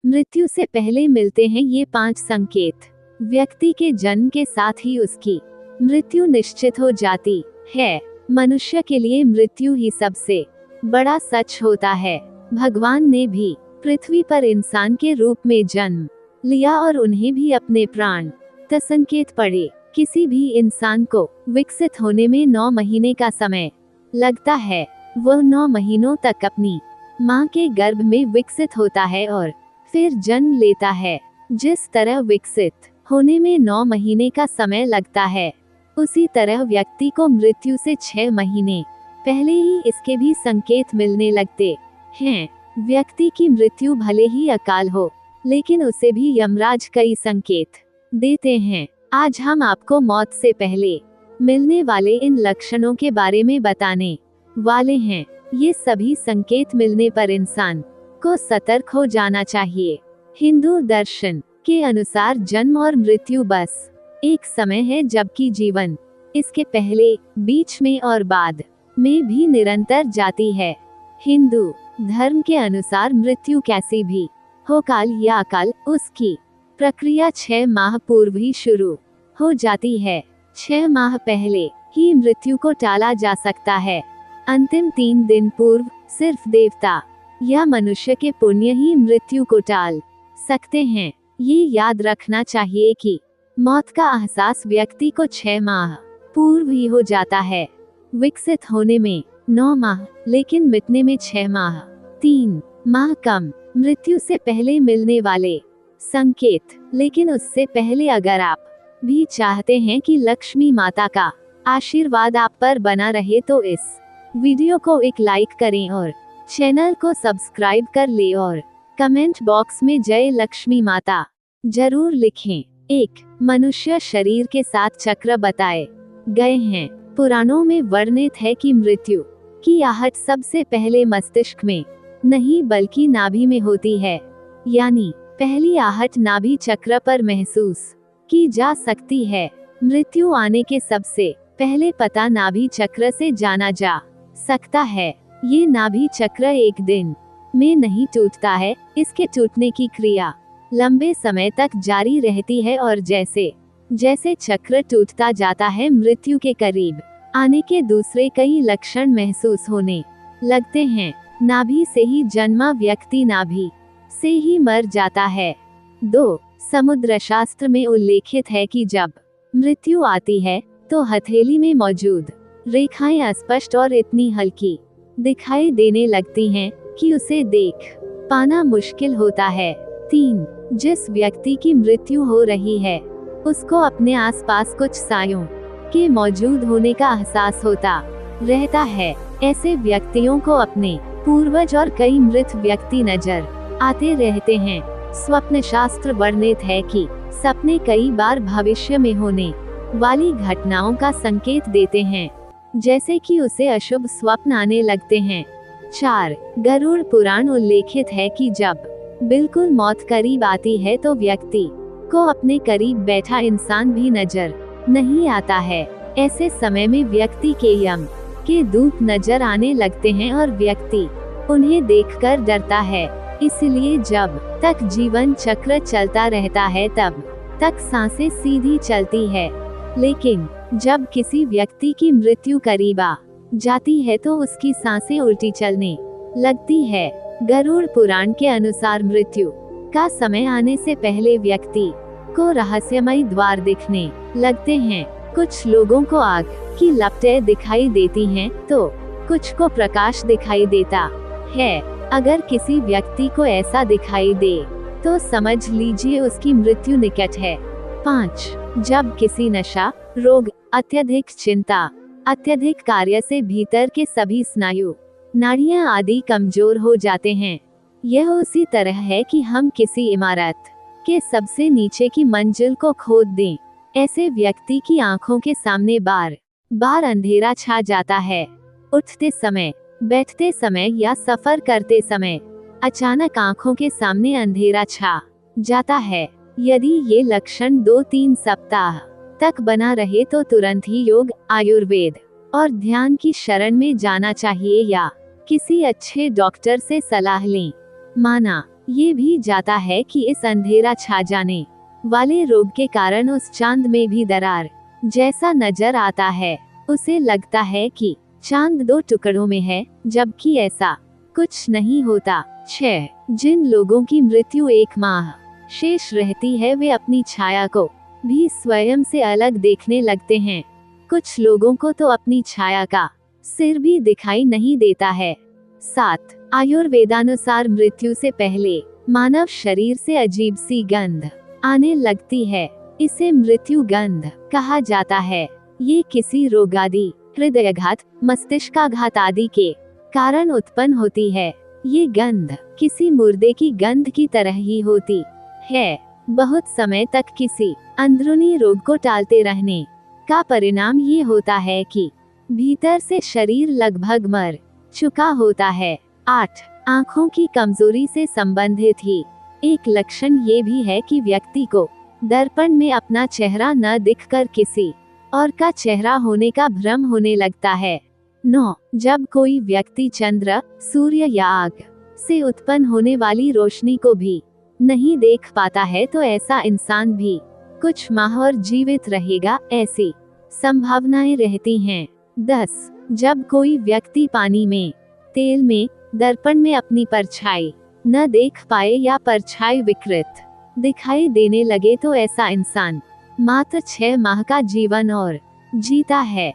मृत्यु से पहले मिलते हैं ये 5 संकेत। व्यक्ति के जन्म के साथ ही उसकी मृत्यु निश्चित हो जाती है। मनुष्य के लिए मृत्यु ही सबसे बड़ा सच होता है। भगवान ने भी पृथ्वी पर इंसान के रूप में जन्म लिया और उन्हें भी अपने प्राण संकेत पड़े। किसी भी इंसान को विकसित होने में 9 महीने का समय लगता है। वह 9 महीनों तक अपनी माँ के गर्भ में विकसित होता है और फिर जन्म लेता है। जिस तरह विकसित होने में 9 महीने का समय लगता है, उसी तरह व्यक्ति को मृत्यु से 6 महीने पहले ही इसके भी संकेत मिलने लगते हैं। व्यक्ति की मृत्यु भले ही अकाल हो, लेकिन उसे भी यमराज कई संकेत देते हैं। आज हम आपको मौत से पहले मिलने वाले इन लक्षणों के बारे में बताने वाले हैं। ये सभी संकेत मिलने पर इंसान को सतर्क हो जाना चाहिए। हिंदू दर्शन के अनुसार जन्म और मृत्यु बस एक समय है, जबकि जीवन इसके पहले, बीच में और बाद में भी निरंतर जाती है। हिंदू धर्म के अनुसार मृत्यु कैसी भी हो, काल या अकाल, उसकी प्रक्रिया 6 माह पूर्व ही शुरू हो जाती है। 6 माह पहले ही मृत्यु को टाला जा सकता है। अंतिम 3 दिन पूर्व सिर्फ देवता या मनुष्य के पुण्य ही मृत्यु को टाल सकते हैं। ये याद रखना चाहिए कि मौत का एहसास व्यक्ति को 6 माह पूर्व ही हो जाता है। विकसित होने में 9 माह, लेकिन मिटने में 6 माह, 3 माह कम। मृत्यु से पहले मिलने वाले संकेत। लेकिन उससे पहले अगर आप भी चाहते हैं कि लक्ष्मी माता का आशीर्वाद आप पर बना रहे, तो इस वीडियो को एक लाइक करें और चैनल को सब्सक्राइब कर ले और कमेंट बॉक्स में जय लक्ष्मी माता जरूर लिखें। 1. मनुष्य शरीर के साथ चक्र बताए गए हैं। पुराणों में वर्णित है कि मृत्यु की आहट सबसे पहले मस्तिष्क में नहीं बल्कि नाभि में होती है। यानी पहली आहट नाभि चक्र पर महसूस की जा सकती है। मृत्यु आने के सबसे पहले पता नाभि चक्र से जाना जा सकता है। ये नाभि चक्र एक दिन में नहीं टूटता है। इसके टूटने की क्रिया लंबे समय तक जारी रहती है और जैसे जैसे चक्र टूटता जाता है, मृत्यु के करीब आने के दूसरे कई लक्षण महसूस होने लगते हैं। नाभि से ही जन्मा व्यक्ति नाभि से ही मर जाता है। 2. समुद्र शास्त्र में उल्लेखित है कि जब मृत्यु आती है तो हथेली में मौजूद रेखाएं अस्पष्ट और इतनी हल्की दिखाई देने लगती हैं कि उसे देख पाना मुश्किल होता है। 3. जिस व्यक्ति की मृत्यु हो रही है, उसको अपने आसपास कुछ सायों के मौजूद होने का एहसास होता रहता है। ऐसे व्यक्तियों को अपने पूर्वज और कई मृत व्यक्ति नजर आते रहते हैं। स्वप्न शास्त्र वर्णित है कि सपने कई बार भविष्य में होने वाली घटनाओं का संकेत देते हैं, जैसे कि उसे अशुभ स्वप्न आने लगते हैं। 4. गरुड़ पुराण उल्लेखित है कि जब बिल्कुल मौत करीब आती है तो व्यक्ति को अपने करीब बैठा इंसान भी नजर नहीं आता है। ऐसे समय में व्यक्ति के यम के दूत नजर आने लगते हैं और व्यक्ति उन्हें देखकर डरता है। इसलिए जब तक जीवन चक्र चलता रहता है तब तक सांसें सीधी चलती है, लेकिन जब किसी व्यक्ति की मृत्यु करीब आ जाती है तो उसकी सांसें उल्टी चलने लगती है। गरुड़ पुराण के अनुसार मृत्यु का समय आने से पहले व्यक्ति को रहस्यमय द्वार दिखने लगते हैं। कुछ लोगों को आग की लपटें दिखाई देती हैं, तो कुछ को प्रकाश दिखाई देता है। अगर किसी व्यक्ति को ऐसा दिखाई दे तो समझ लीजिए उसकी मृत्यु निकट है। 5. जब किसी नशा, रोग, अत्यधिक चिंता, अत्यधिक कार्य से भीतर के सभी स्नायु, नाड़ियां आदि कमजोर हो जाते हैं। यह उसी तरह है कि हम किसी इमारत के सबसे नीचे की मंजिल को खोद दें। ऐसे व्यक्ति की आंखों के सामने बार बार अंधेरा छा जाता है। उठते समय, बैठते समय या सफर करते समय अचानक आंखों के सामने अंधेरा छा जाता है। यदि ये लक्षण 2-3 सप्ताह तक बना रहे तो तुरंत ही योग, आयुर्वेद और ध्यान की शरण में जाना चाहिए या किसी अच्छे डॉक्टर से सलाह लें। माना ये भी जाता है कि इस अंधेरा छा जाने वाले रोग के कारण उस चांद में भी दरार जैसा नजर आता है। उसे लगता है कि चांद दो टुकड़ों में है, जबकि ऐसा कुछ नहीं होता। 6. जिन लोगों की मृत्यु 1 माह शेष रहती है वे अपनी छाया को भी स्वयं से अलग देखने लगते हैं। कुछ लोगों को तो अपनी छाया का सिर भी दिखाई नहीं देता है। 7. आयुर्वेदानुसार मृत्यु से पहले मानव शरीर से अजीब सी गंध आने लगती है। इसे मृत्यु गंध कहा जाता है। ये किसी रोग आदि, हृदयाघात, मस्तिष्काघात आदि के कारण उत्पन्न होती है। ये गंध किसी मुर्दे की गंध की तरह ही होती है। बहुत समय तक किसी अंदरूनी रोग को टालते रहने का परिणाम ये होता है कि भीतर से शरीर लगभग मर चुका होता है। 8. आँखों की कमजोरी से संबंधित ही एक लक्षण ये भी है कि व्यक्ति को दर्पण में अपना चेहरा न दिखकर किसी और का चेहरा होने का भ्रम होने लगता है। 9. जब कोई व्यक्ति चंद्र, सूर्य या आग से उत्पन्न होने वाली रोशनी को भी नहीं देख पाता है तो ऐसा इंसान भी कुछ माह और जीवित रहेगा, ऐसी संभावनाएं रहती हैं। 10. जब कोई व्यक्ति पानी में, तेल में, दर्पण में अपनी परछाई न देख पाए या परछाई विकृत दिखाई देने लगे तो ऐसा इंसान मात्र 6 माह का जीवन और जीता है।